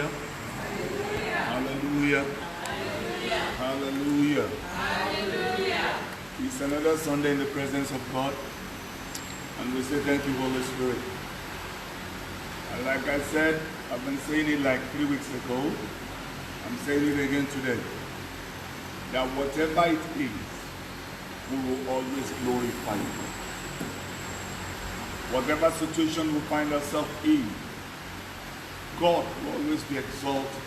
Hallelujah. Hallelujah. Hallelujah. Hallelujah. It's another Sunday in the presence of God. And we say thank you, Holy Spirit. And like I said, I've been saying it like 3 weeks ago. I'm saying it again today. That whatever it is, we will always glorify you. Whatever situation we find ourselves in, God will always be exalted.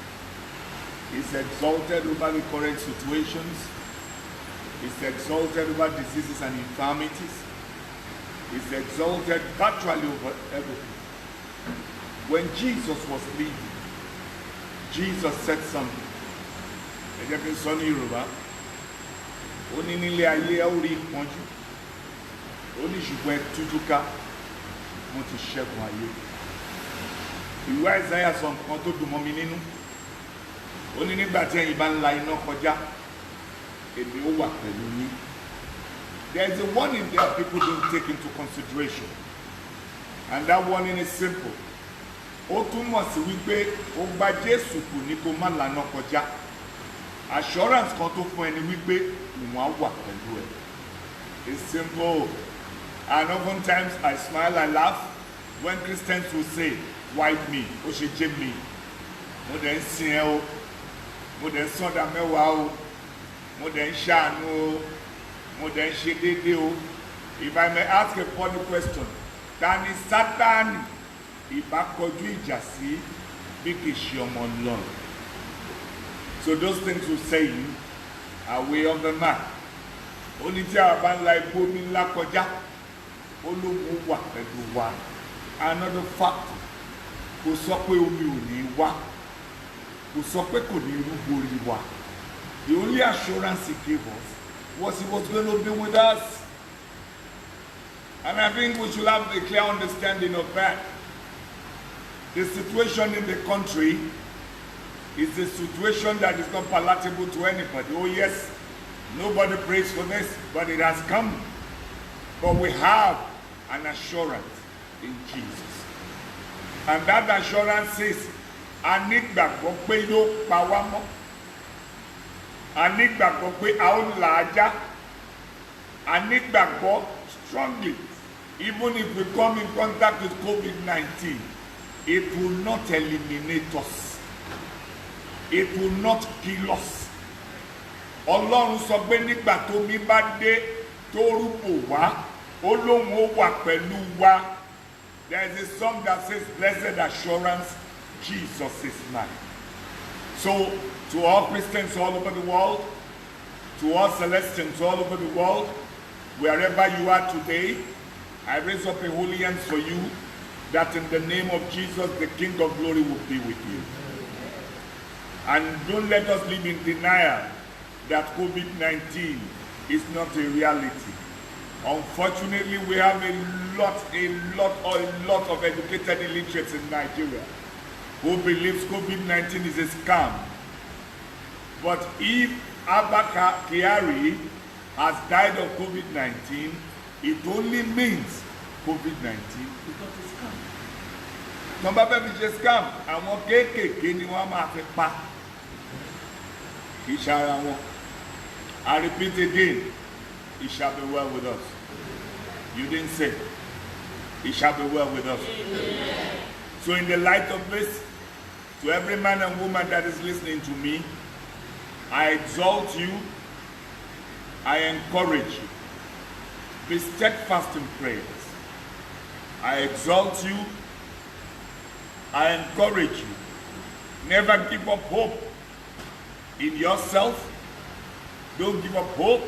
He's exalted over the current situations. He's exalted over diseases and infirmities. He's exalted virtually over everything. When Jesus was leaving, Jesus said something. Ẹjẹ́ sọ ní Yorùbá, ó ní nílé ayé ó rí ìpọ́njú, ó ní ṣùgbọ́n ẹ tújú ká, mo ti ṣẹ́gun ayé. Ìwé Àìsáyà sọ nǹkan tó dùn mọ́ mi nínú. Ó ní nígbà tí ẹ̀yin bá ń la iná kọjá, èmi ó wà pẹ̀lú yín. There is a warning there people don't take into consideration. And that warning is simple. Ó túmọ̀ sí wípé ó gba Jésù kù ní kó má lànà kọjá. Assurance kan tó fún ẹni wípé òun á wà pẹ̀lú ẹ̀. It's simple. And oftentimes I smile and laugh when Christians will say, "Wipe me, ó ṣe jẹ́ mi." Mo dẹ̀ ń sin ẹ o. Mo dẹ̀ ń sọ̀dà mẹ́wàá o. Mo dẹ̀ ń ṣàánú o. Mo dẹ̀ ń ṣe déédéé o. If I may ask a funny question, ta ni Sátánì ìbá kọjú ìjà sí bí kì í ṣe ọmọ Ọlọ́run? So those things we're saying are way of the man. Ó ní tí a bá ń la igbó mi ńlá kọjá, Ológun wà pẹ̀lú wa. Another fact, kò sọ pé omi ò ní wá, kò sọ pé kò ní rúgbó orí wa. The only assurance he gave us was he was going to be with us. And I think we should have a clear understanding of that. The situation in the country is a situation that is not palatable to anybody. Oh yes, nobody prays for this, but it has come. But we have an assurance in Jesus. And that assurance is, a nígbàgbọ́ pé yóò pa wá mọ́. A nígbàgbọ́ pé a ó là á já. A nígbàgbọ́ strongly, even if we come in contact with COVID-19, it will not eliminate us. It will not kill us. Ọlọ́run sọ pé nígbà tó mi bá dé tó rúbò wá, ó lóun ó wà pẹ̀lú wa. There is a song that says, "Blessed assurance, Jesus is mine." So, to all Christians all over the world, to all Celestians all over the world, wherever you are today, I raise up a holy hand for you, that in the name of Jesus, the King of Glory will be with you. And don't let us live in denial that COVID-19 is not a reality. Unfortunately, we have a lot of educated illiterates in Nigeria who believes COVID-19 is a scam. But if Abba Kyari has died of COVID-19, it only means COVID-19 is not a scam. Number baby is a scam. Àwọn kéékèèké ni wọ́n máa fi pa. I repeat again, it shall be well with us. You didn't say, it shall be well with us. Amen. So in the light of this, to every man and woman that is listening to me, I exalt you, I encourage you. Be steadfast in prayers. I exalt you, I encourage you. Never give up hope in yourself. Don't give up hope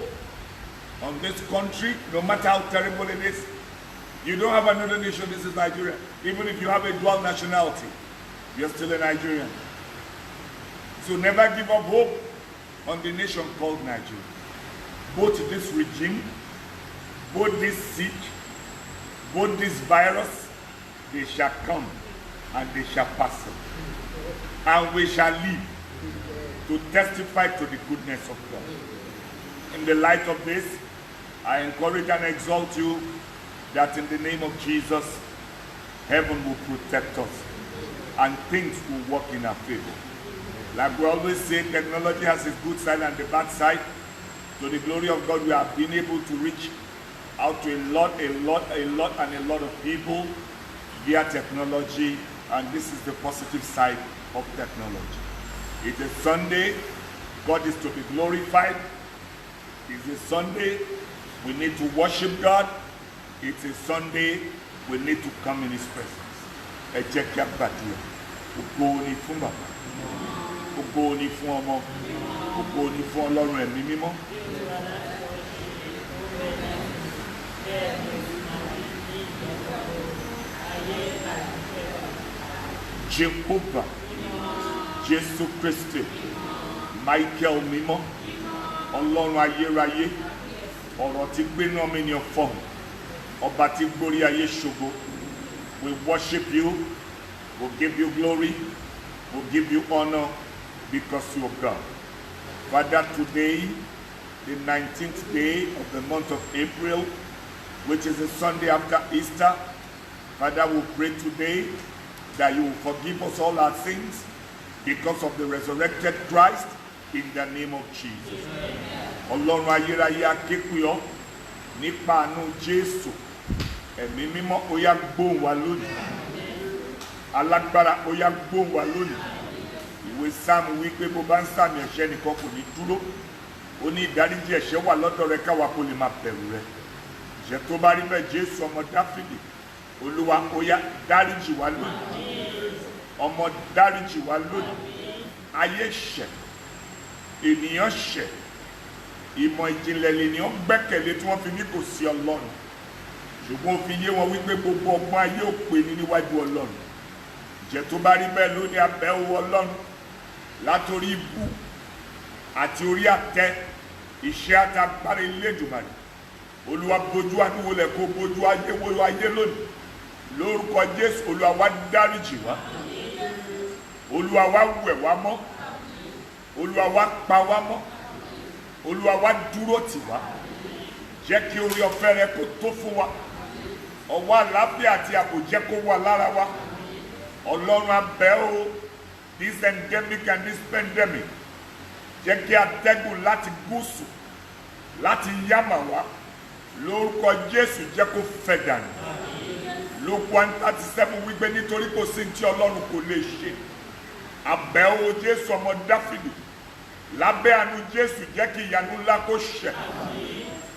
on this country, no matter how terrible it is. You don't have another nation, this is Nigeria. Even if you have a dual nationality, you're still a Nigerian. So never give up hope on the nation called Nigeria. Both this regime, both this siege, both this virus, they shall come and they shall pass. And we shall live to testify to the goodness of God. In the light of this, I encourage and exalt you that in the name of Jesus, heaven will protect us and things will work in our favor. Like we always say, technology has its good side and the bad side. To the glory of God, we have been able to reach out to a lot of people via technology, and this is the positive side of technology. It is Sunday, God is to be glorified. It is Sunday, we need to worship God. It is Sunday, we need to come in His presence. Ẹ jẹ́ kí a gbàdúrà. Ògo ni fún Baba, ògo ni fún Ọmọ, ògo ni fún Ọlọ́run Ẹ̀mí Mímọ́. Jehovah, Jésù Kristi, Michael Mímọ́, Ọlọ́run ayérayé, ọ̀rọ̀ tí gbénú ọmọ ènìyàn fọ̀hún, ọba tí gbórí ayé ṣògo. We worship you, we'll give you glory, we'll give you honor because you are God. Father, today, the 19th day of the month of April, which is the Sunday after Easter, Father, we pray today that you will forgive us all our sins because of the resurrected Christ in the name of Jesus. Ọlọ́run ayérayé akékùn ọ́ nípa àánú Jésù. Ẹ̀mí mímọ́ ó yá gbóhùn wa lónìí. Alágbára ó yá gbóhùn wa lónìí. Ìwé Sáàmù wípé bó bá ń sàmì ẹ̀ṣẹ̀ nìkan kò ní dúró. Ó ní ìdáríjì ẹ̀ṣẹ̀ wà lọ́dọ̀ rẹ káwa kó lè máa bẹ̀rù rẹ. Ìṣẹ́ tó bá rí bẹ́ẹ̀ Jésù ọmọ Dáfídì. Olúwa ó yá dáríjì wa lónìí. Ọmọ dáríjì wa lónìí. Ayé ṣẹ̀, ènìyàn ṣẹ̀, ìmọ̀ ìjìnlẹ̀ lènìyàn gbẹ́kẹ̀lé tí wọ́n fi ní kò sí Ọlọ́run. Ṣùgbọ́n ó fi yé wọn wípé gbogbo ọgbọ́n ayé ò pé ní níwájú Ọlọ́run. Ìjẹ́ tó bá rí bẹ́ẹ̀ lónìí abẹ́wò Ọlọ́run látorí ibú àti orí àtẹ iṣẹ́ àtàgbára Elédùmarè. Olúwa bójú àdúgbò lẹ̀ kó bójú ayé wo ayé lónìí. Lórúkọ Jésù, Olúwa wá dáríjì wá. Olúwa wá wẹ̀ wá mọ́. Olúwa wá pa wá mọ́. Olúwa wá dúró tì wá. Jẹ́ kí orí ọ̀fẹ́ rẹ kó tó fún wa. Ọwọ́ àlàáfíà àti ààbò jẹ́ kó wà lára wa. Ọlọ́run a bẹ̀ ọ́, this endemic and this pandemic. Jẹ́ kí atẹ́gùn láti gúúsù, láti yámà wá. Lórúkọ Jésù jẹ́ kó fẹ̀ dànù. Luke 1:37 wípé nítorí kò sí tí Ọlọ́run kò lè ṣe. A bẹ̀ ọ́ Jésù ọmọ Dáfídì. Lábẹ́ àánú Jésù jẹ́ kí ìyanu ńlá kó ṣẹ.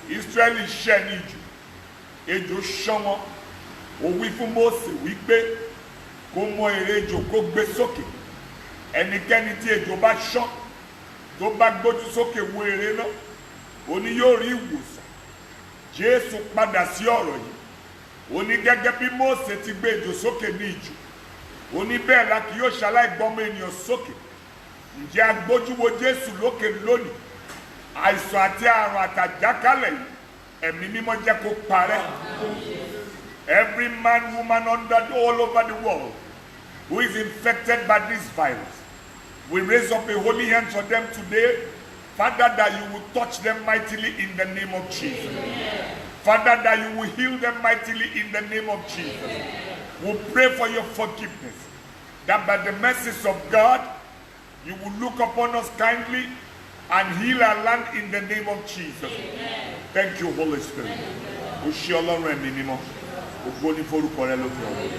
Ísírẹ́lì ṣẹ̀ ní ijù. Ejò ṣán wọn. Ó wí fún Mósè wípé kó mọ ère ejò kó gbé sókè. Ẹnikẹ́ni tí ejò bá ṣán tó bá gbójú sókè wo ère náà, ó ní yóò rí ìwòsàn. Jésù padà sí ọ̀rọ̀ yìí. Ó ní gẹ́gẹ́ bí Mósè ti gbé ejò sókè ní ijù. Ó ní bẹ́ẹ̀ la kì yóò ṣaláì gbọ́mọ ènìyàn sókè. Ǹjẹ́ agbójúwo Jésù lókè lónìí? Àìsàn àti àrùn àtàjàkálẹ̀ yìí, ẹ̀mí mímọ́ jẹ́ kó parẹ́. Every man, woman all over the world who is infected by this virus, we raise up a holy hand for them today. Father, that you will touch them mightily in the name of Jesus. Father, that you will heal them mightily in the name of Jesus. We pray for your forgiveness, that by the mercies of God, you will look upon us kindly and heal our land in the name of Jesus. Amen. Thank you, Holy Spirit. Oṣé Ọlọ́run ẹ̀mí mímọ́, ògo ni forúkọ rẹ lókè ọ̀run.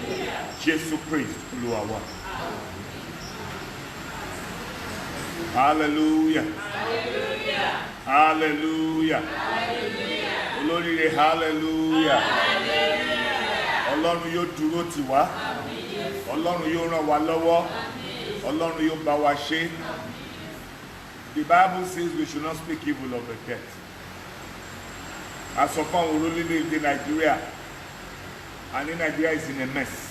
Jésù Kristi Olúwa wa. Hallelujah. Hallelujah. Hallelujah. Hallelujah. Olóríire hallelujah. Hallelujah. Ọlọ́run yóò dúró tì wá. Ọlọ́run yóò ràn wá lọ́wọ́. Ọlọ́run yóò bá wa ṣe. The Bible says we should not speak evil of the dead. As of now, we only live in Nigeria, and in Nigeria is in a mess.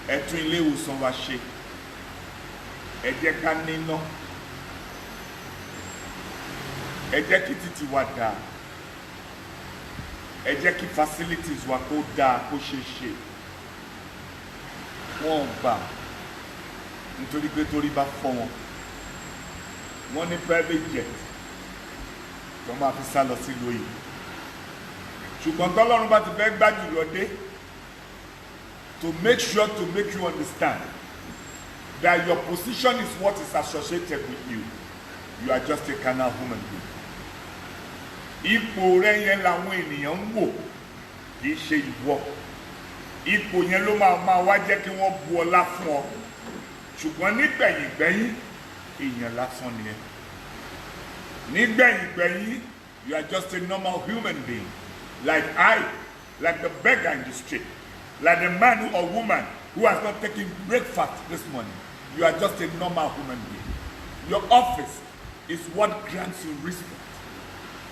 Ẹ tún ilé ìwòsàn wa ṣe. Ẹ jẹ́ ká níná. Ẹ jẹ́ kí títì wa dáa. Ẹ jẹ́ kí facilities wa kó dáa kó ṣe ṣe. Wọ́n gbà nítorí pé torí bá fọ́ wọn. Wọ́n ní private jet tó máa fi sá lọ sílùú òyìnbó. Ṣùgbọ́n tọ́lọ́run bá ti fẹ́ gbájú lọ dé, to make sure to make you understand that your position is what is associated with you. You are just a carnal human being. Ipò rẹ yẹn làwọn ènìyàn ń wò, kì í ṣe ìwọ. Ipò yẹn ló máa wá jẹ́ kí wọ́n bu ọlá fún ọ. Ṣùgbọ́n nígbẹ̀yìngbẹ̀yìn, èèyàn lásán ni ẹ. Nígbẹ̀yìngbẹ̀yìn, you are just a normal human being, like I, like the beggar in the street, like the man or woman who has not taken breakfast this morning. You are just a normal human being. Your office is what grants you respect.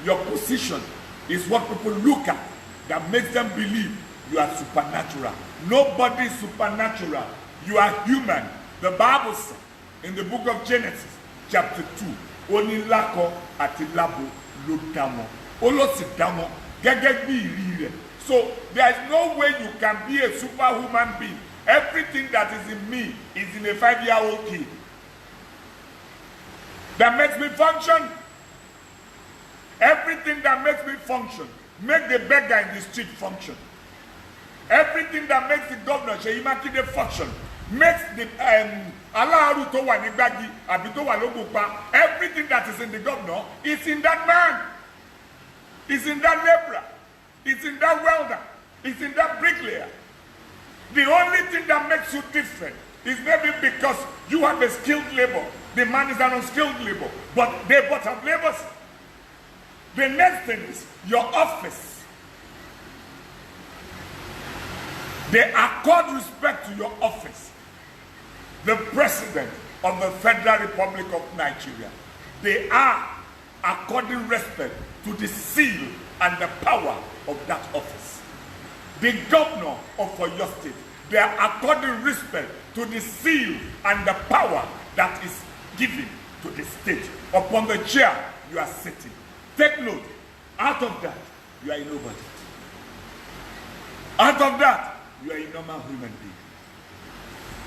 Your position is what people look at that makes them believe you are supernatural. Nobody is supernatural. You are human. The Bible says in the book of Genesis, chapter 2, Onilako ati labo lo damo. Olosi damo gẹ́gẹ́ bí ìrí rẹ̀. So there is no way you can be a superhuman being. Everything that is in me is in a 5-year-old kid that makes me function. Everything that makes me function, make the beggar in the street function. Everything that makes the governor Seyi Makinde function, makes the Alaaru tó wà ní Gbági àbí tó wà l'Ògùnpa, everything that is in the governor is in that man, is in that laborer, is in that welder, is in that bricklayer. The only thing that makes you different is maybe because you have a skilled labor. The man is an unskilled labor, but they both have labors. The next thing is your office. They accord respect to your office. The President of the Federal Republic of Nigeria, they are according respect to the seal and the power of that office. The Governor of Oyo State, they are according respect to the seal and the power that is given to the state. Upon the chair you are sitting. Take note, out of that, you are a nobody. Out of that, you are a normal human being.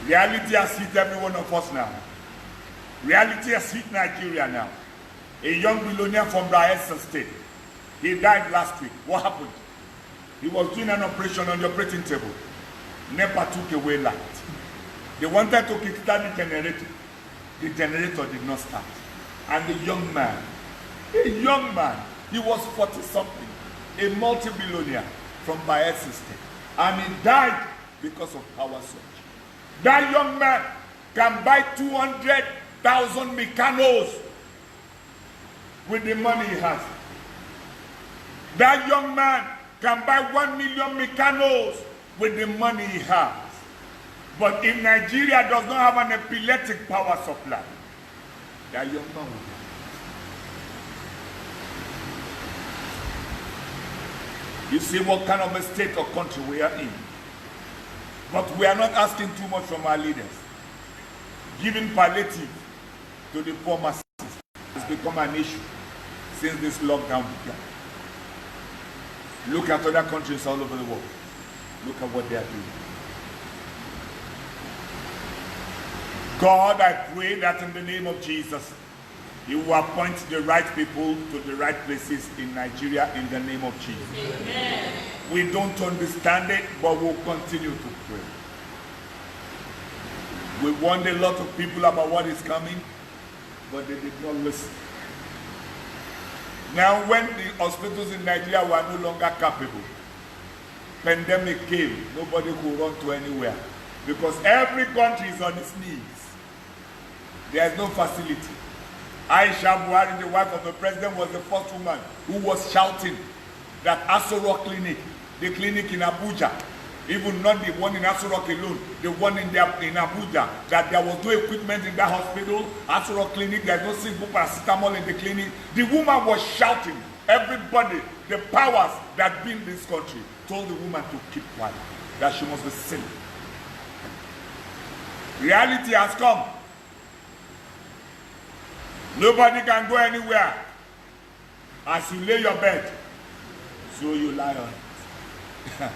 Reality has hit every one of us now. Reality has hit Nigeria now. A young billionaire from Bayelsa State, he died last week. What happened? He was doing an operation on the operating table. NEPA took away light. They wanted to kickstart the generator. The generator did not start. And the young man, he was 40-something, a multi-billionaire from Bayelsa State. And he died because of power surge. That young man can buy 200,000 Mecanos with the money he has. That young man can buy 1 million Mecanos with the money he has. But if Nigeria does not have an epileptic power supply, that young man will die. You see what kind of a state or country we are in. But we are not asking too much from our leaders. Giving palliative to the poor masses has become an issue since this lockdown began. Look at other countries all over the world. Look at what they are doing. God, I pray that in the name of Jesus, you will appoint the right people to the right places in Nigeria in the name of Jesus. Amen. We don't understand it, but we'll continue to pray. We warned a lot of people about what is coming, but they did not listen. Now, when the hospitals in Nigeria were no longer capable, pandemic came, nobody could run to anywhere because every country is on its knees. There is no facility. Aisha Buhari, the wife of the president, was the first woman who was shouting that Aso Rock Clinic, the clinic in Abuja, even not the one in Aso Rock alone, the one in Abuja, that there was no equipment in that hospital, Aso Rock Clinic, there's no single paracetamol in the clinic. The woman was shouting. Everybody, the powers that build this country, told the woman to keep quiet, that she must be silent. Reality has come. Nobody can go anywhere. As you lay your bed, so you lie on it.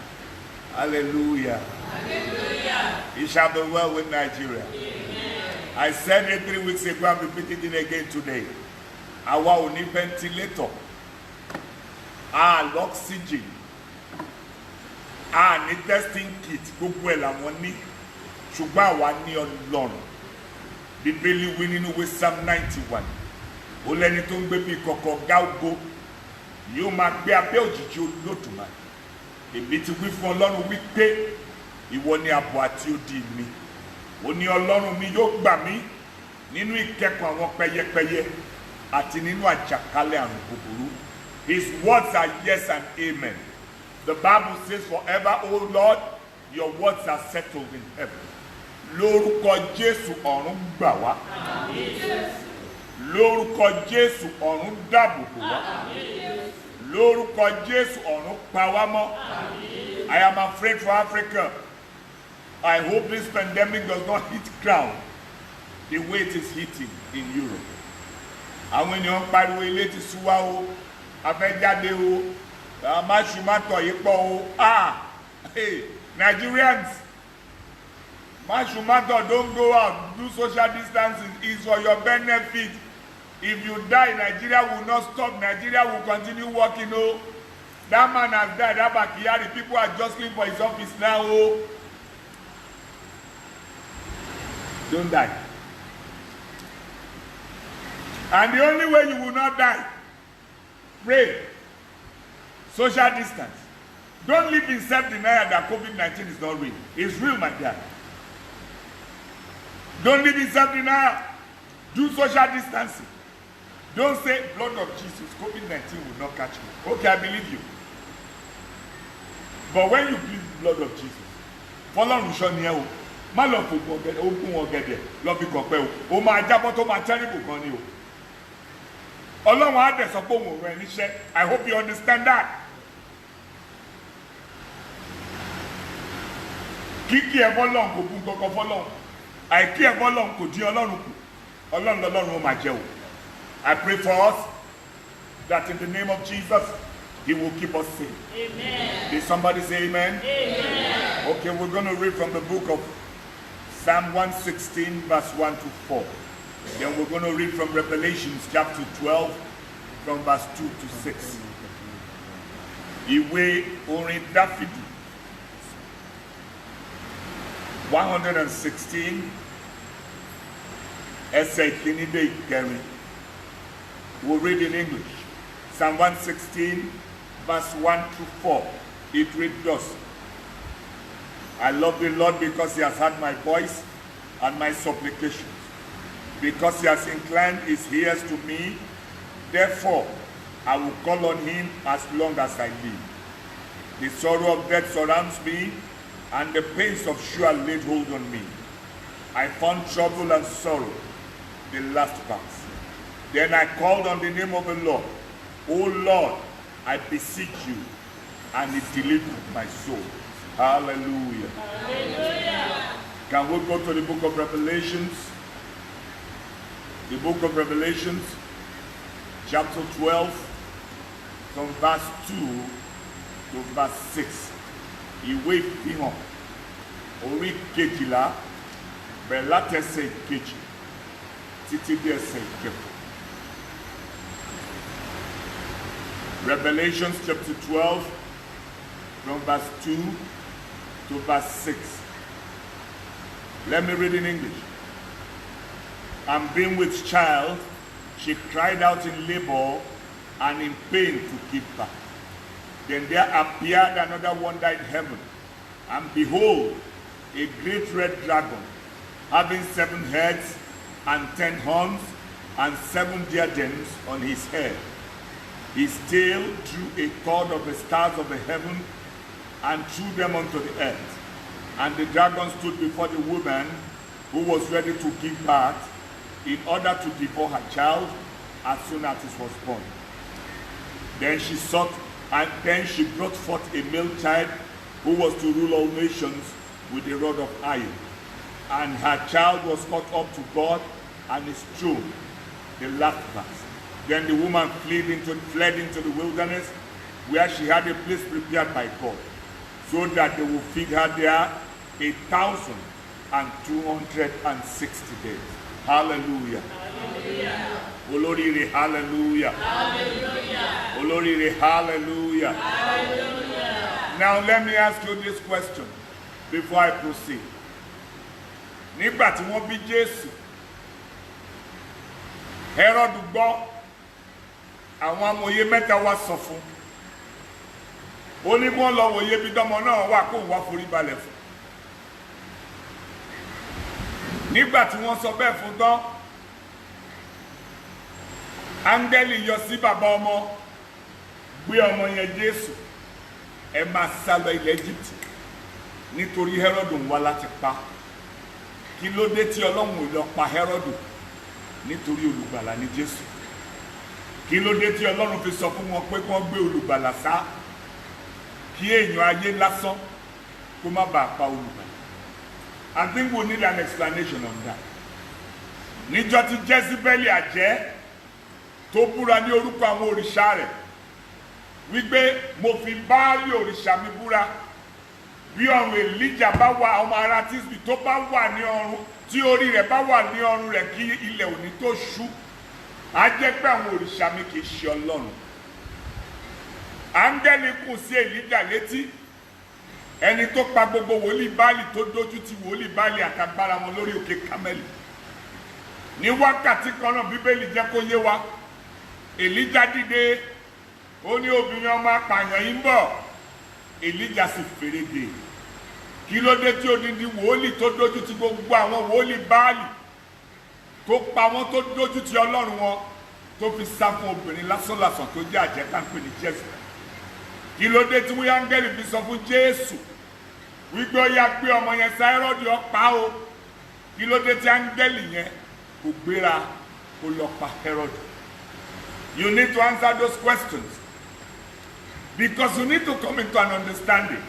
Hallelujah. Hallelujah. It shall be well with Nigeria. Amen. I said it 3 weeks ago, I'm repeating it again today. Our only ventilator, our oxygen, a ní testing kit gbogbo ẹ̀ làwọn ní ṣùgbọ́n àwa ní Ọlọ́run. Bíbélì wí nínú ìwé Psalm 91 ó lẹ́ni tó ń gbé bí kọ̀kọ̀ gáúgó yóò máa gbé abẹ́ òjìji Olódùmarè. Èmi ti wí fún Ọlọ́run wípé ìwọ ni ààbò àti odi mi. Ó ní Ọlọ́run mi yóò gbà mí nínú ìkẹ́kùn àwọn pẹyẹpẹyẹ àti nínú àjàkálẹ̀ àrùn búburú. His words are yes and amen. The Bible says, forever, O Lord, your words are settled in heaven. Lórúkọ Jésù ọ̀run gbà wá. Lórúkọ Jésù ọ̀run dáàbò bò wá. Lórúkọ Jésù ọ̀run pa wá mọ́. I am afraid for Africa. I hope this pandemic does not hit ground the way it is hitting in Europe. Àwọn ènìyàn ń pariwo ilé ti sú wa o, afẹ́jáde o, máṣùmátọ̀ yìí pọ̀ o. Hey, Nigerians, máṣùmátọ̀, don't go out, do social distancing, is for your benefit. If you die, Nigeria will not stop, Nigeria will continue working o. That man has died, Abba Kyari, people are jostling for his office now o. Don't die. And the only way you will not die, pray, social distance. Don't live in self-denial that COVID-19 is not real. It's real, my dear. Don't live in self-denial. Do social distancing. Don't say, blood of Jesus, COVID-19 will not catch me. Okay, I believe you. But when you believe blood of Jesus, follow Rushon má lọ fògùn ọ̀gẹ̀dẹ̀ ogún ọ̀gẹ̀dẹ̀ lọ fi kàn pẹ́ o máa jábọ́ tó máa tẹ́rìbù gan ni o. Ọlọ́run á dẹ̀ sọ pé òun ò rán ẹ níṣẹ́. I hope you understand that. Kíkí ẹ fọ́lọ́run kò gún kankan fọ́lọ́run. Àìkí ẹ fọ́lọ́run kò dín Ọlọ́run kù. Ọlọ́run lọ́lọ́run ó máa jẹ o. I pray for us that in the name of Jesus, He will keep us safe. Amen. Did somebody say amen? Amen. Okay, we're going to read from the book of Psalm 116, verse 1 to 4. Then we're going to read from Revelations chapter 12, from verse 2 to 6. Ìwé orin Dáfídì 116, ẹsẹ̀ ìkíní dé ìkẹrin. We'll read in English. Psalm 116, verse 1 to 4. It reads thus. I love the Lord because He has heard my voice and my supplications. Because He has inclined His ears to me, therefore I will call on Him as long as I live. The sorrow of death surrounds me, and the pains of Sheol laid hold on me. I found trouble and sorrow, the last part. Then I called on the name of the Lord. O Lord, I beseech you, and He delivered my soul. Hallelujah. Hallelujah. Can we go to the book of Revelations? The book of Revelations, chapter 12, from verse 2 to verse 6. Ìwé Ìfihàn, orí kejìlá, bẹ̀rẹ̀ láti ẹsẹ̀ ìkejì títí dé ẹsẹ̀ ìkẹfà. Revelations chapter 12, from verse 2 to verse 6. Let me read in English. And being with child, she cried out in labor and in pain to give birth. Then there appeared another wonder in heaven, and behold, a great red dragon, having 7 heads and 10 horns, and 7 diadems on his head. His tail drew a cord of the stars of the heaven, and threw them onto the earth. And the dragon stood before the woman who was ready to give birth, in order to devour her child as soon as it was born. Then she brought forth a male child who was to rule all nations with a rod of iron. And her child was caught up to God and his throne. The last verse. Then the woman fled into the wilderness, where she had a place prepared by God, so that they would feed her there 1,260 days. Hallelujah. Hallelujah. Olorire, hallelujah. Hallelujah. Olorire, hallelujah. Hallelujah. Now let me ask you this question before I proceed. Nígbà tí wọ́n bí Jésù, Herod gbọ́, àwọn amòye mẹ́ta wá sọ fún. Ó ní kí wọ́n lọ wòye bí dọ́mọ náà wà kó wá forí balẹ̀ fún. Nígbà tí wọ́n sọ bẹ́ẹ̀ fún tán, áńgẹ́lì yọ sí bàbá ọmọ, gbé ọmọ yẹn Jésù, ẹ máa sá lọ ilẹ̀ Egypt nítorí Herod ń wá láti pa. Kí ló dé tí Ọlọ́run ò lọ pa Herod nítorí olùgbàlà ní Jésù? Kí ló dé tí Ọlọ́run fi sọ fún wọn pé kí wọ́n gbé olùgbàlà sá kí èèyàn ayé lásán kó má bàa pa olùgbàlà? I think we need an explanation on that. Níjọ́ tí Jezebeli àjẹ́ tó búra ní orúkọ àwọn òrìṣà rẹ̀ wípé mo fi Báálì òrìṣà mi búra, bí ọrùn Èlíjà bá wà ọmọ ara Tísbì tó bá wà ní ọrùn, tí orí rẹ̀ bá wà ní ọrùn rẹ̀ kí ilẹ̀ òní tó ṣú, á jẹ́ pé àwọn òrìṣà mi kì í ṣe Ọlọ́run. Áńgẹ́lì kù sí Èlíjà létí, ẹni tó pa gbogbo wòlíì Báálì tó dójú ti wòlíì Báálì àtàgbára wọn lórí òkè Kámẹ́lì. Ní wákàtí kan náà Bíbélì jẹ́ kó yé wa, Èlíjà dìde, ó ní obìnrin ọmọ apààyàn yìí ń bọ̀. Èlíjà sì fèrègè. Kí ló dé tí odindi wòlíì tó dójú ti gbogbo àwọn wòlíì Báálì tó pa wọ́n tó dójú ti Ọlọ́run wọn tó fi sá fún obìnrin lásánlàsàn tó jẹ́ àjẹ́ tá ń pè ní Jésù? Kí ló dé tí wọ́n áńgẹ́lì fi sọ fún Jésù wípé ó yá gbé ọmọ yẹn sá Hẹ́rọ́dì ó pa o? Kí ló dé tí áńgẹ́lì yẹn kò gbéra kó lọ pa Hẹ́rọ́dì? You need to answer those questions because you need to come into an understanding.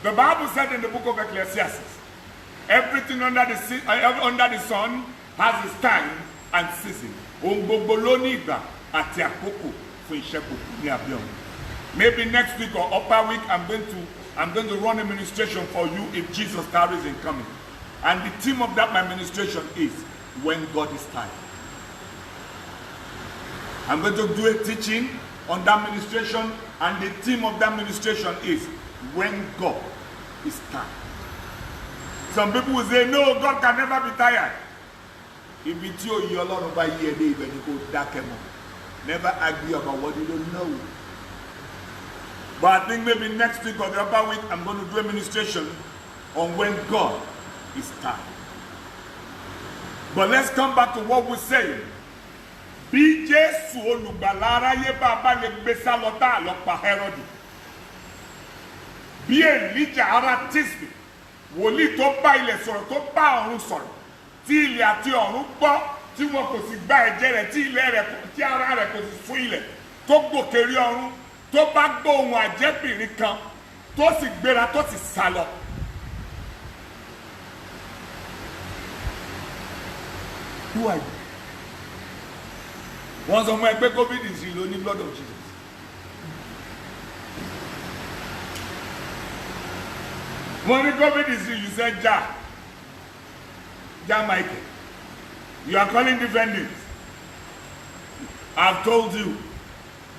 The Bible said in the book of Ecclesiastes, everything under the sun has its time and season. Ohun gbogbo ló ní ìgbà àti àkókò fún iṣẹ́ gbogbo ní abẹ́ ọ̀run. Maybe next week or upper week I'm going to run a ministration for you if Jesus tarries in coming. And the theme of that my ministration is when God is time. I'm going to do a teaching on that ministration, and the theme of that ministration is when God is time. Some people will say, no, God can never be tired. Never argue about what you don't know. But I think maybe next week or the upper week, I'm going to do a ministration on when God is time. But let's come back to what we're saying. Bí Jésù olùgbàlà aráyé bá lè gbé sálọ tá lọ pa Hẹ́rọ́dì. Bí Èlíjà ará Tísbì, wòlíì tó bá ilẹ̀ sọ̀rọ̀ tó bá ọ̀run sọ̀rọ̀, tí ilẹ̀ àti ọ̀run gbọ́, tí wọn kò sì gba ẹ̀jẹ̀ rẹ̀, tí ara rẹ̀ kò sì fún ilẹ̀, tó gòkè rí ọ̀run, tó bá gbọ́ ohùn àjẹ́bìnrin kan, tó sì gbéra tó sì sálọ. Who are you? Wọ́n sọ fún ẹ pé COVID is real, only blood of Jesus. Wọ́n ní COVID is real, you said Ja Michael. You are calling different names. I've told you,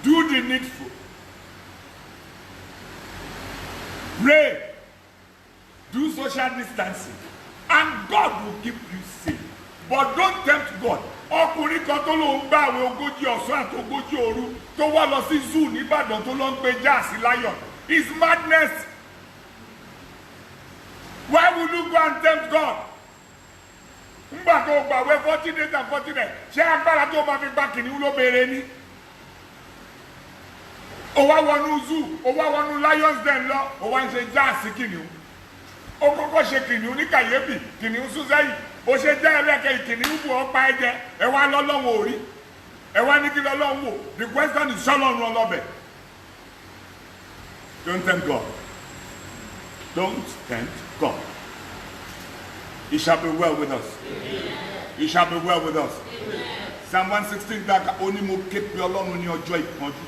do the needful. Pray. Do social distancing. And God will keep you safe. But don't tempt God. Ọkùnrin kan tó ló ń gbá àwọn ogójì ọ̀sán àti ogójì òru tó wá lọ sí zoo nìbàdàn tó lọ ń gbé jáàsì láyọ̀. It's madness. Why would you go and tempt God? Ngbà tó gbàwé 40 days and 40 nights, ṣé agbára tó máa fi gba kìnìún ló béèrè ni? Ó wá wọnú zoo, ó wá wọnú lions den lọ, ó wá ń ṣe jáàsì kìnìún. Ó kọ́kọ́ ṣe kìnìún ní kàyéfì, kìnìún sún sẹ́yìn. Ó ṣe jẹ́ ẹlẹ́kẹ̀ ìkìnìún bù ọ́ pa ẹ̀jẹ̀, ẹ wá lọ́lọ́run ò rí. Ẹ wá ní kí lọ́lọ́run wò. The question is ṣọ́lọ́run ọlọ́bẹ̀. Don't tempt God. Don't tempt God. It shall be well with us. Amen. It shall be well with us. Amen. Psalm 116 dáka ó ní mo ké pe Ọlọ́run ní ọjọ́ ìpọ́njú.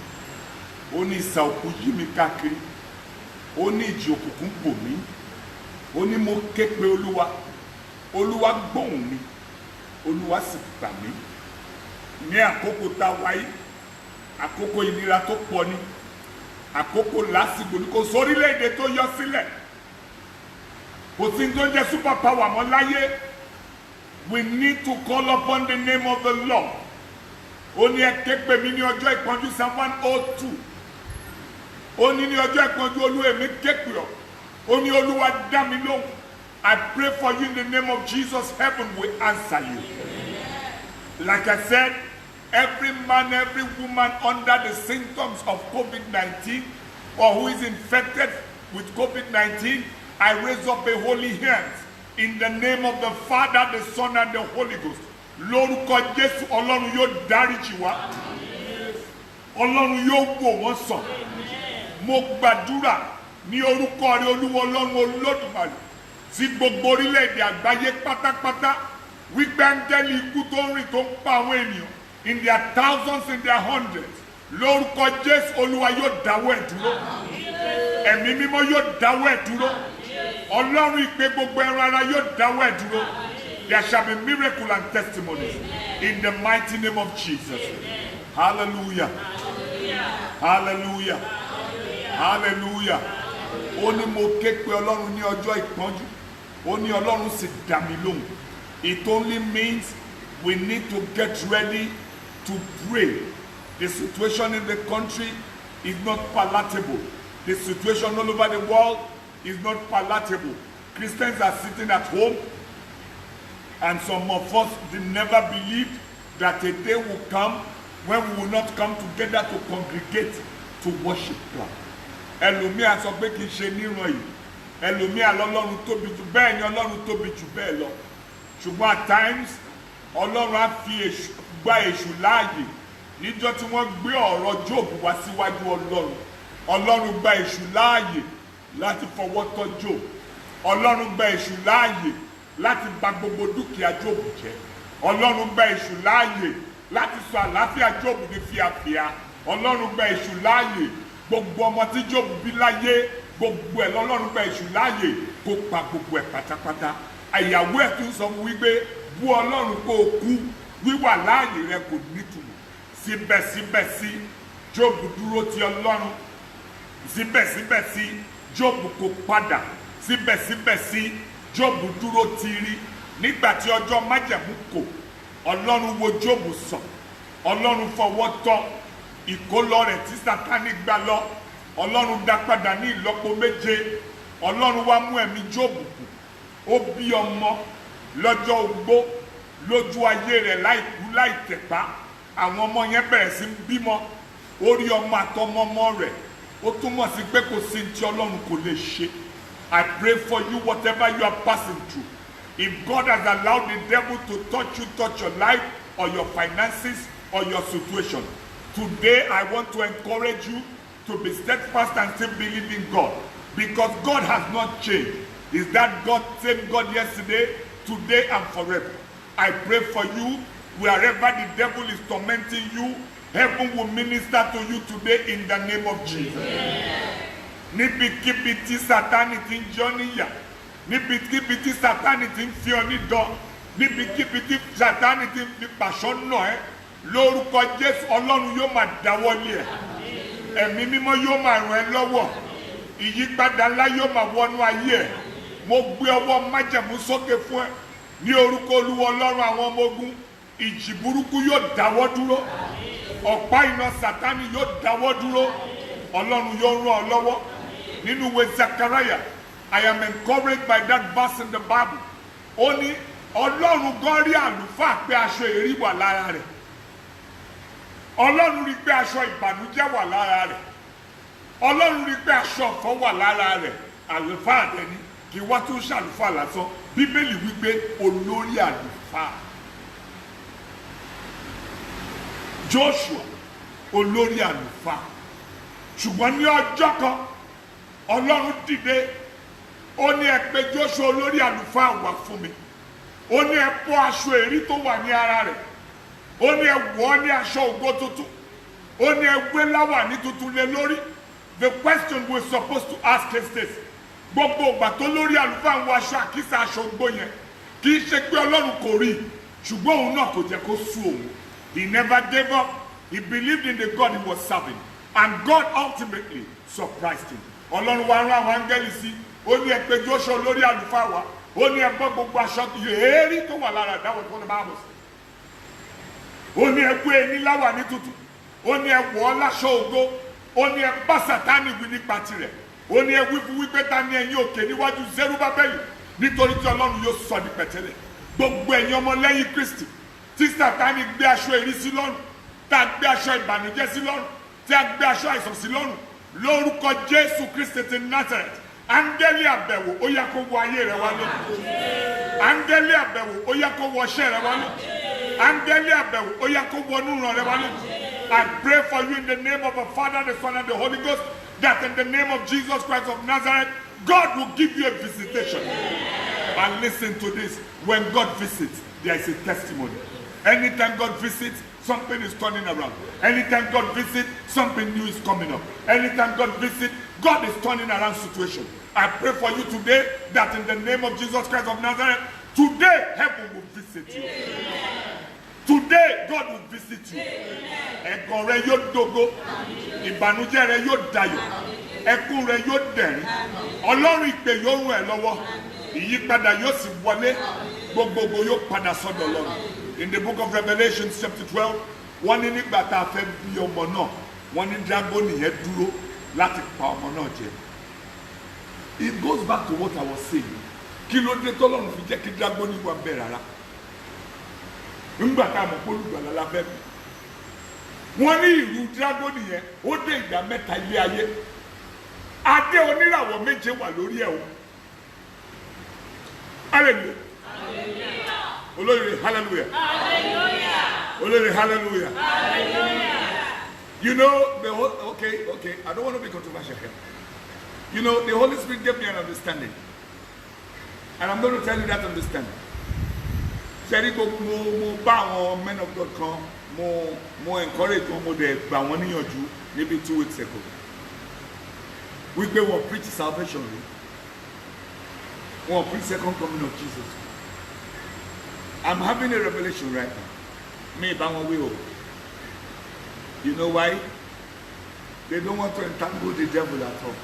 Ó ní ìsà òkú yí mi káàkiri. Ó ní ìjì òkùnkùn bò mí. Ó ní mo ké pe Olúwa. Olúwa gbóhùn mi. Olúwa sì gbà mí. Ní àkókò tá a wáyé, àkókò ìnira tó pọ̀ ni. àkókò lásìkò ní kò sórílẹ̀-èdè tó yọ sílẹ̀ kò sí tó jẹ́ super power mọ́ láyé. We need to call upon the name of the Lord. Ó ní ẹ ké pè mí ní ọjọ́ ìpọ́njú Psalm 102. Ó ní ọjọ́ ìpọ́njú Olúwa èmi ké pè ọ́. Ó ní Olúwa dá mi lóhùn. I pray for you in the name of Jesus. Heaven will answer you. Like I said, every man, every woman under the symptoms of COVID-19 or who is infected with COVID-19, I raise up a holy hand in the name of the Father, the Son, and the Holy Ghost. Lórúkọ Jésù, Ọlọ́run yóò dáríjì wá. Ọlọ́run yóò wò wọ́n sàn. Mo gbàdúrà ní orúkọ rẹ̀ Olúwa Ọlọ́run Olódùmarè sí gbogbo orílẹ̀-èdè àgbáyé pátápátá wípé áńgẹ́lì ikú tó ń rìn tó ń pa àwọn ènìyàn in their thousands, in their hundreds. Lórúkọ Jésù, Olúwa yóò dáwọ́ ẹ̀ dúró. Ẹ̀mí mímọ́ yóò dáwọ́ ẹ̀ dúró. Ọlọ́run ìpè gbogbo ẹran ara yóò dáwọ́ ẹ̀ dúró. There shall be miracles and testimonies in the mighty name of Jesus. Hallelujah. Hallelujah. Hallelujah. Ó ní mo ké pe Ọlọ́run ní ọjọ́ ìpọ́njú. Ó ní Ọlọ́run sì dá mi lóhùn. It only means we need to get ready to pray. The situation in the country is not palatable. The situation all over the world is not palatable. Christians are sitting at home, and some of us never believed that a day will come when we will not come together to congregate to worship God. Ẹlòmíà sọ pé kì í ṣe níran yìí. Ẹlòmíà lọ́lọ́run tóbi jù bẹ́ẹ̀ ni Ọlọ́run tóbi jù bẹ́ẹ̀ lọ. Ṣùgbọ́n at times Ọlọ́run á fi gba èṣù láàyè níjọ́ tí wọ́n gbé ọ̀rọ̀ Jóòbù wá síwájú Ọlọ́run. Ọlọ́run gba èṣù láàyè láti fọwọ́ tọ́ Jóòbù. Ọlọ́run gba èṣù láàyè láti bà gbogbo dúkìá Jóòbù jẹ́. Ọlọ́run gba èṣù láàyè láti sọ àlàáfíà Jóòbù ní fíafíà. Ọlọ́run gba èṣù láàyè gbogbo ọmọ tí Jóòbù bí láyé gbogbo ẹ̀ lọ́lọ́run gba èṣù láàyè kó pa gbogbo ẹ̀ pátápátá. Àyàwó ẹ̀ tún sọ fún wípé bú Ọlọ́run kó o kú wíwà láàyè rẹ kò nítumọ̀. Síbẹ̀síbẹ̀ sí Jóòbù dúró ti Ọlọ́run. Síbẹ̀síbẹ̀ sí Jóòbù kò padà. Síbẹ̀síbẹ̀ sí Jóòbù dúró tiri. Nígbà tí ọjọ́ májẹ̀mú kò, Ọlọ́run wo Jóòbù sàn. Ọlọ́run fọwọ́ tọ́ ìkólọ rẹ̀ tí Sátánì gbà lọ. Ọlọ́run dá padà ní ìlọ́po méje. Ọlọ́run wá mú ẹ̀mí Jóòbù kù. Ó bí ọmọ lọ́jọ́ ogbó lójú ayé rẹ̀ láìkú láìtẹ̀pá. Àwọn ọmọ yẹn bẹ̀rẹ̀ sí bímọ. Ó rí ọmọ àtọmọmọ rẹ̀. Ó túmọ̀ sí pé kò sí tí Ọlọ́run kò lè ṣe. I pray for you whatever you are passing through. If God has allowed the devil to touch you, touch your life or your finances or your situation, today I want to encourage you to be steadfast and still believe in God, because God has not changed. Is that God, same God yesterday, today and forever? I pray for you, wherever the devil is tormenting you, heaven will minister to you today in the name of Jesus. Níbikíbi tí Sátánì ti ń jọ́ níyà, níbikíbi tí Sátánì ti ń fi ọ ní dán, níbikíbi tí Sátánì ti ń fi pàṣọ nà ẹ́, lórúkọ Jésù Ọlọ́run yóò máa dáwọ́lé ẹ̀. Ẹ̀mí mímọ́ yóò máa ràn ẹ́ lọ́wọ́. Ìyípadà ńlá yóò máa wọnú ayé ẹ̀. Mo gbé ọwọ́ májẹ̀mú sókè fún ẹ ní orúkọ Olúwa Ọlọ́run àwọn ọmọ ogun. Ìjì burúkú yóò dáwọ́ dúró. Ọ̀pá iná Sátánì yóò dáwọ́ dúró. Ọlọ́run yóò ràn ọ́ lọ́wọ́. Nínú ìwé Zechariah, I am encouraged by that verse in the Bible. Ó ní Ọlọ́run gan rí àlùfáà pé aṣọ èrí wà lára rẹ̀. Ọlọ́run rí pé aṣọ ìbànújẹ́ wà lára rẹ̀. Ọlọ́run rí pé aṣọ ọ̀fọ̀ wà lára rẹ̀. Àlùfáà dẹ̀ ni kì í wá tún ṣàlùfáà lásán. Bíbélì wípé olórí àlùfáà. Joshua olórí àlùfáà. Ṣùgbọ́n ní ọjọ́ kan Ọlọ́run dìde. Ó ní ẹ pè Joshua olórí àlùfáà wá fún mi. Ó ní ẹ bọ́ aṣọ èrí tó wà ní ara rẹ̀. Ó ní ẹ wọ̀ ọ́ ní aṣọ ògo tuntun. Ó ní ẹ gbé láwàní tuntun lé lórí. The question we're supposed to ask is this: gbogbo ìgbà tó lórí àlùfáà ń wọ aṣọ àkísà aṣọ ògbó yẹn, kì í ṣe pé Ọlọ́run kò rí, ṣùgbọ́n òun náà kò jẹ́ kó sú òun. He never gave up. He believed in the God he was serving. And God ultimately surprised him. Ọlọ́run wa rán àwọn áńgẹ́lì sí. Ó ní ẹ pé Joshua lórí àlùfáà wa. Ó ní ẹ bọ́ gbogbo aṣọ èérí tó wà lára. That was what the Bible said. Ó ní ẹ gbé ẹni láwà ní tútù. Ó ní ẹ wọ̀ ọ́ láṣọ ògo. Ó ní ẹ bá Sátánì wí nípa tirẹ̀. Ó ní ẹ wí fún wípé ta ni ẹ̀yin òkè níwájú Zerubábẹ́lì. Nítorí tí Ọlọ́run yóò sọ di pẹ̀tẹ́lẹ̀. Gbogbo ẹ̀yin ọmọlẹ́yìn Kristi. Tí Sátánì gbé aṣọ ìrísí lọ́rùn. Tá a gbé aṣọ ìbànújẹ́ sí lọ́rùn. Tí a gbé aṣọ àìsàn sí lọ́rùn. Lórúkọ Jésù Kristi ti Nazareth. Áńgẹ́lì àbẹ̀wò ó yá kó wọ ayé rẹ wá lónìí. Áńgẹ́lì àbẹ̀wò ó yá kó wọ iṣẹ́ rẹ wá lónìí. Áńgẹ́lì àbẹ̀wò ó yá kó wọ inú ìran rẹ wá lónìí. I pray for you in the name of the Father, the Son, and the Holy Ghost, that in the name of Jesus Christ of Nazareth, God will give you a visitation. And listen to this. When God visits, there is a testimony. Anytime God visits, something is turning around. Anytime God visits, something new is coming up. Anytime God visits, God is turning around situation. I pray for you today that in the name of Jesus Christ of Nazareth, today heaven will visit you. Today God will visit you. Ẹ̀gàn rẹ yóò dógó, ìbànújẹ́ rẹ yóò dayọ̀, ẹkún rẹ yóò dẹ̀rín. Ọlọ́run ìpè yóò ràn ẹ́ lọ́wọ́, ìyípadà yóò sì wọlé, gbogbogbò yóò padà sọ́dọ̀ Ọlọ́run. In the book of Revelation chapter 12, wọ́n ní nígbà tá a fẹ́ bí ọmọ náà, wọ́n ní dragoni yẹn dúró láti pa ọmọ náà jẹ. It goes back to what I was saying. Kí ló dé tọ́lọ́run fi jẹ́ kí dragoni wà bẹ́ẹ̀ rárá? Nígbà tá a mọ̀ pé olùgbàlà la fẹ́ bí. Wọ́n ní ìlú dragoni yẹn ó dé ìgbà mẹ́ta ilé ayé. Adé oníràwọ̀ méje wà lórí ẹ̀ o. Hallelujah. Olórí hallelujah. Olórí hallelujah. You know, the whole, okay, I don't want to be controversial here. You know, the Holy Spirit gave me an understanding. And I'm going to tell you that understanding. Ṣẹ́rí mo bá àwọn men of God kan, mo encourage wọn, mo dẹ̀ gbà wọ́n níyànjú maybe 2 weeks ago. Wípé wọ́n preach salvation rí. Wọ́n preach second coming of Jesus. I'm having a revelation right now. Me bá wọn wí o. You know why? They don't want to entangle the devil at all.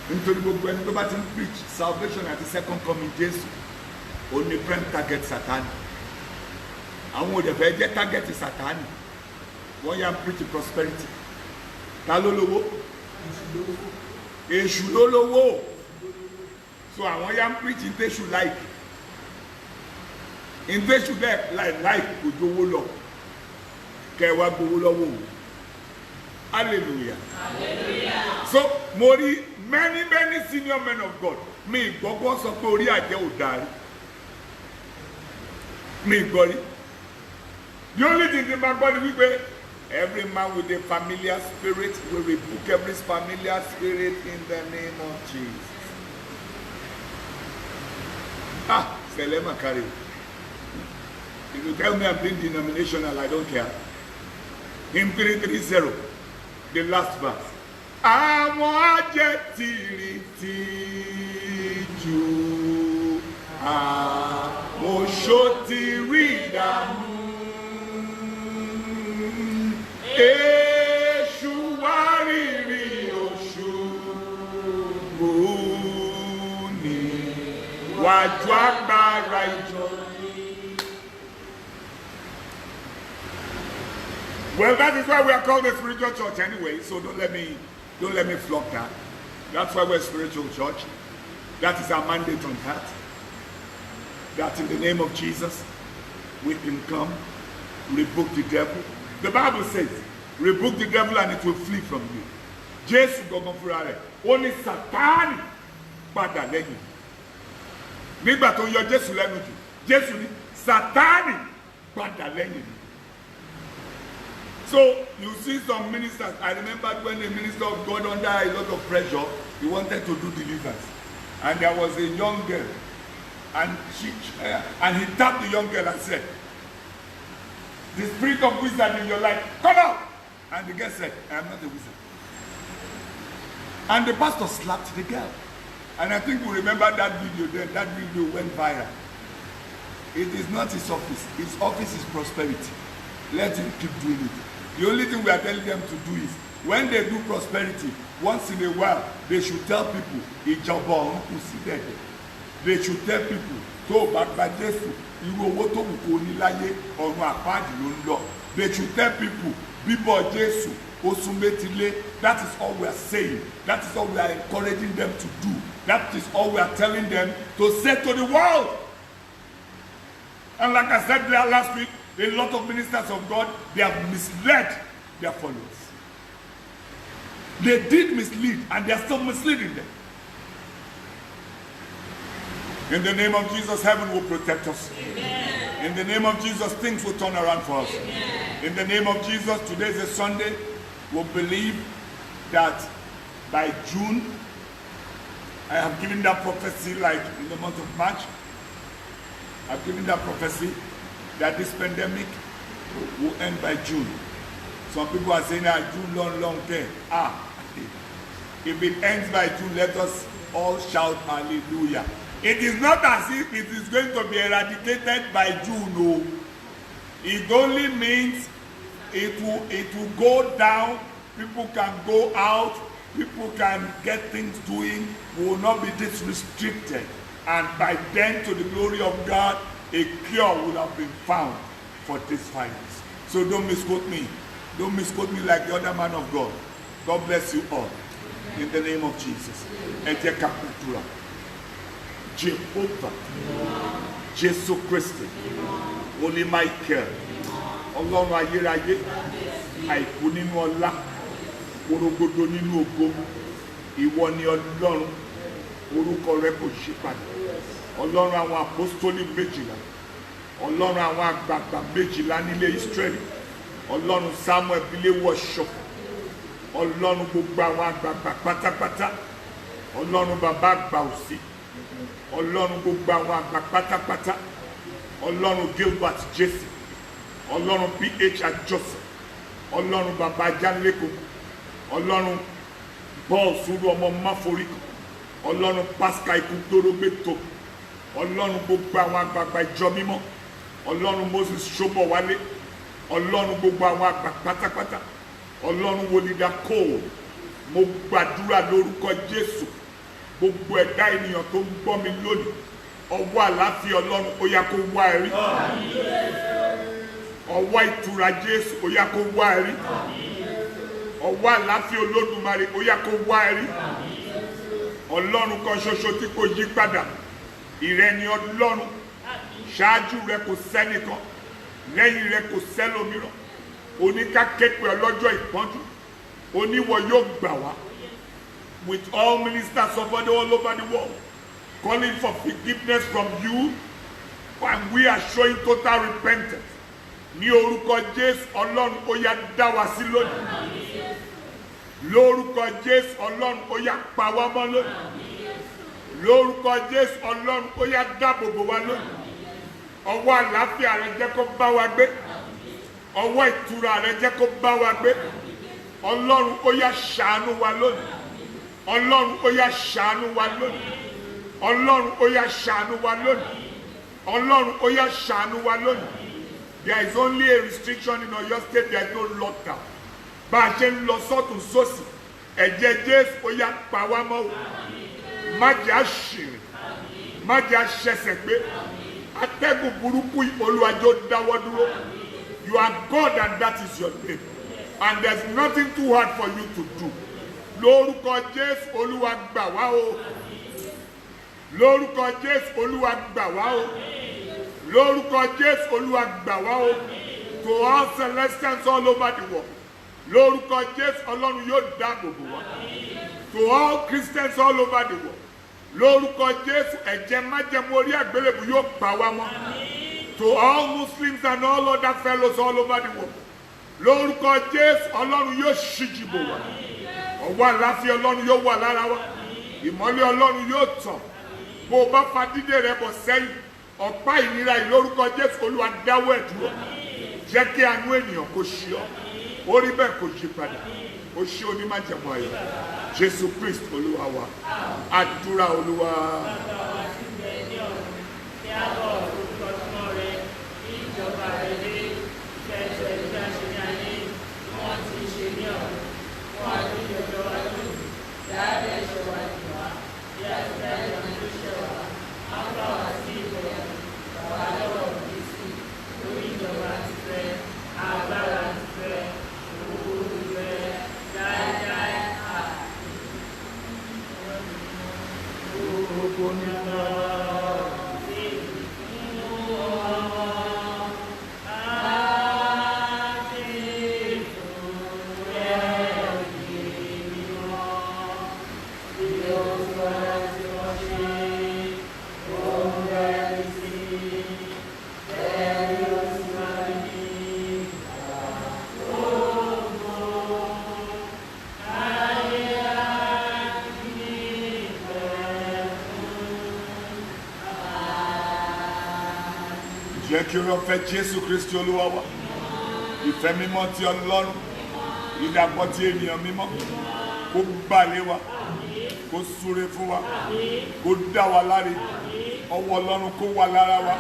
Nítorí gbogbo ẹni tó bá ti ń preach salvation àti second coming Jesus, only prime target Sátánì. Àwọn òde fẹ́ jẹ́ target Sátánì. Wọ́n yà ń preach prosperity. Ta ló lówó? Èṣù ló lówó. So àwọn yà ń preach ìtẹ̀ṣù like. Ìtẹ̀ṣù bẹ́ẹ̀ like kò jówó lọ. Kẹwàá gbowó lọ́wọ́ o. Hallelujah. Hallelujah. So mo rí many senior men of God. Mi gbọ́gbọ́ sọ pé orí àjẹ́ ò darí. Mi gbọ́ rí. The only thing the man gbọ́ ni wípé every man with a familiar spirit will rebuke every familiar spirit in the name of Jesus. Selema carry. If you tell me I'm being denominational, I don't care. Hymn 330, the last verse. Àwọn ajẹ́ tìrìtì jù, àwọn oṣó ti rí ìdààmú. Èṣù wá rírì òṣùbù níwájú agbára ìjọ. Well, that is why we are called a spiritual church anyway, so don't let me flog that. That's why we're a spiritual church. That is our mandate on that. That in the name of Jesus, we can come, rebuke the devil. The Bible says, rebuke the devil and it will flee from you. Jesus gbọ̀ngàn fúnra rẹ̀, ó ní Sátánì padà lẹ́yìn. Nígbà tó yọ Jésù lẹ́nu jù, Jésù ní Sátánì padà lẹ́yìn. So you see some ministers. I remember when a minister of God under a lot of pressure, he wanted to do deliverance, and there was a young girl, and he tapped the young girl and said, "The spirit of wizard in your life, come out!" And the girl said, "I am not a wizard." And the pastor slapped the girl, and I think you remember that video. Then that video went viral. It is not his office. His office is prosperity. Let him keep doing it. The only thing we are telling them to do is when they do prosperity, once in a while, they should tell people, ìjọba ọ̀run kù sí dẹ̀dẹ̀. They should tell people, tó o bá gba Jésù, irú owó tó wù kó ní láyé, ọ̀run àpáàdì ló ń lọ. They should tell people, bíbọ̀ Jésù, ó sún métílé. That is all we are saying. That is all we are encouraging them to do. That is all we are telling them to say to the world. And like I said last week, a lot of ministers of God, they have misled their followers. They did mislead, and they are still misleading them. In the name of Jesus, heaven will protect us. Amen. In the name of Jesus, things will turn around for us. Amen. In the name of Jesus, today is a Sunday. We'll believe that by June, I have given that prophecy like in the month of March. I've given that prophecy that this pandemic will end by June. Some people are saying that June long term. If it ends by June, let us all shout hallelujah. It is not as if it is going to be eradicated by June. No. It only means it will go down. People can go out. People can get things doing. We will not be this restricted. And by then, to the glory of God, a cure will have been found for this virus. So don't misquote me. Don't misquote me like the other man of God. God bless you all. In the name of Jesus. Jehovah. Jesus Christ. Holy Michael. Ọlọ́run ayérayé. Àìkú nínú ọlá. Orogodo nínú ògo. Ìwọ ni Ọlọ́run. Orúkọ rẹ kò ṣí padà. Ọlọ́run àwọn apostoli méjìlá. Ọlọ́run àwọn àgbààgbà méjìlá nílé Ísírẹ́lì. Ọlọ́run Samuel Bíléwọ̀ Ṣọ̀fọ̀. Ọlọ́run gbogbo àwọn àgbààgbà pátápátá. Ọlọ́run bàbá àgbà òsì. Ọlọ́run gbogbo àwọn àgbà pátápátá. Ọlọ́run Gilbert Jesse. Ọlọ́run P.H. Joseph. Ọlọ́run bàbá Jálẹ́kọ̀ọ́. Ọlọ́run Paul Sùúrù ọmọ Máforíkọ̀. Ọlọ́run Pascal Ikúdórógbétò. Ọlọ́run gbogbo àwọn àgbààgbà ìjọ mímọ́. Ọlọ́run Moses Ṣóbọ̀wálé. Ọlọ́run gbogbo àwọn àgbà pátápátá. Ọlọ́run Wòlídà Cole. Mo gbàdúrà lórúkọ Jésù. Gbogbo ẹ̀dá ènìyàn tó ń gbọ́ mi lónìí. Ọwọ́ àlàáfíà Ọlọ́run ó yá kó wá ẹ rí. Ọwọ́ ìtura Jésù ó yá kó wá ẹ rí. Ọwọ́ àlàáfíà Olódùmarè ó yá kó wá ẹ rí. Ọlọ́run kan ṣoṣo tí kò yí padà. Ìrẹ ni Ọlọ́run. Ṣáájú rẹ kò sẹ́nìkan. Lẹ́yìn rẹ kò sẹ́lòmíràn. Oníkáképe ọlọ́jọ́ ìpọ́njú. Oníwọ yóò gbà wá. With all ministers of God all over the world, calling for forgiveness from you, and we are showing total repentance. Ní orúkọ Jésù Ọlọ́run ó yá dá wa sí lónìí. Lórúkọ Jésù Ọlọ́run ó yá pa wá mọ́ lónìí. Lórúkọ Jésù Ọlọ́run ó yá dáàbò bò wá lónìí. Ọwọ́ àlàáfíà rẹ jẹ́ kó bá wa gbé. Ọwọ́ ìtura rẹ jẹ́ kó bá wa gbé. Ọlọ́run ó yá ṣàánú wa lónìí. Ọlọ́run ó yá ṣàánú wa lónìí. Ọlọ́run ó yá ṣàánú wa lónìí. Ọlọ́run ó yá ṣàánú wa lónìí. There is only a restriction in Oyo State. There is no lockdown. Bá a ṣe ń lọ sọ́tún sósì, ẹ̀jẹ̀ Jésù ó yá pa wá mọ́ o. Má jẹ́ àṣírí. Má jẹ́ àṣẹṣẹ̀ gbé. Atẹ́gùn burúkú Olúwa jọ̀ọ́ dáwọ́ dúró. You are God and that is your name. And there is nothing too hard for you to do. Lórúkọ Jésù Olúwa gbà wá o. Lórúkọ Jésù Olúwa gbà wá o. Lórúkọ Jésù Olúwa gbà wá o. To all Celestials all over the world. Lórúkọ Jésù Ọlọ́run yóò dáàbò bò wá. To all Christians all over the world. Lórúkọ Jésù ẹ̀jẹ̀ májẹ̀mú orí àgbélébù yóò pa wá mọ́. To all Muslims and all other fellows all over the world. Lórúkọ Jésù Ọlọ́run yóò ṣíji bò wá. Ọwọ́ àlàáfíà Ọlọ́run yóò wà lára wa. Ìmọ́lẹ̀ Ọlọ́run yóò tàn. Bó o bá fa dídé rẹ bọ̀ sẹ́yìn, ọ̀pá ìnira yìí lórúkọ Jésù Olúwa dáwọ́ ẹ̀ dúró. Jẹ́ kí àánú ènìyàn kó ṣí ọ. Ó rí bẹ́ẹ̀ kó yí padà. Ó ṣí onímájẹ̀mú ayọ̀. Jésù Kristi Olúwa wa. Àdúrà Olúwa. kí oore ọ̀fẹ́ Jésù Kristi Olúwa wa, ìfẹ́ mímọ́ ti Ọlọ́run, ìdàpọ̀ ti ènìyàn mímọ́, kó bà lé wa, kó súre fún wa, kó dá wa láre, ọwọ́ Ọlọ́run kó wà lára wa.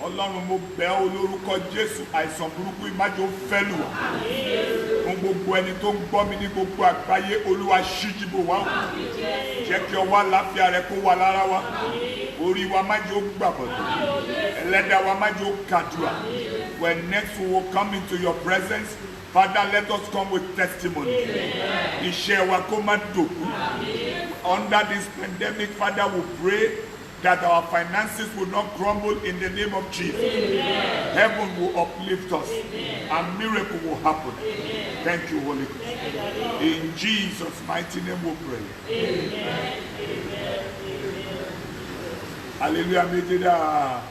Ọlọ́run mo bẹ̀ ọ́ lórúkọ Jésù, àìsàn burúkú ìmájò fẹ́ lù wá. Fún gbogbo ẹni tó ń gbọ́ mi ní gbogbo àgbáyé, Olúwa ṣíji bò wá. Jẹ́ kí ọwọ́ àlàáfíà rẹ kó wà lára wa. Orí wa má jẹ́ ó gbàbọ̀dọ̀. Ẹlẹ́dàá wa má jẹ́ ó kàdúrà. When next we will come into your presence, Father, let us come with testimony. Iṣẹ́ wa kó má dòkú. Under this pandemic, Father, we pray that our finances will not crumble in the name of Jesus. Amen. Heaven will uplift us. Amen. And miracle will happen. Amen. Thank you, Holy Ghost. In Jesus' mighty name we pray. Amen. Hallelujah. Hallelujah.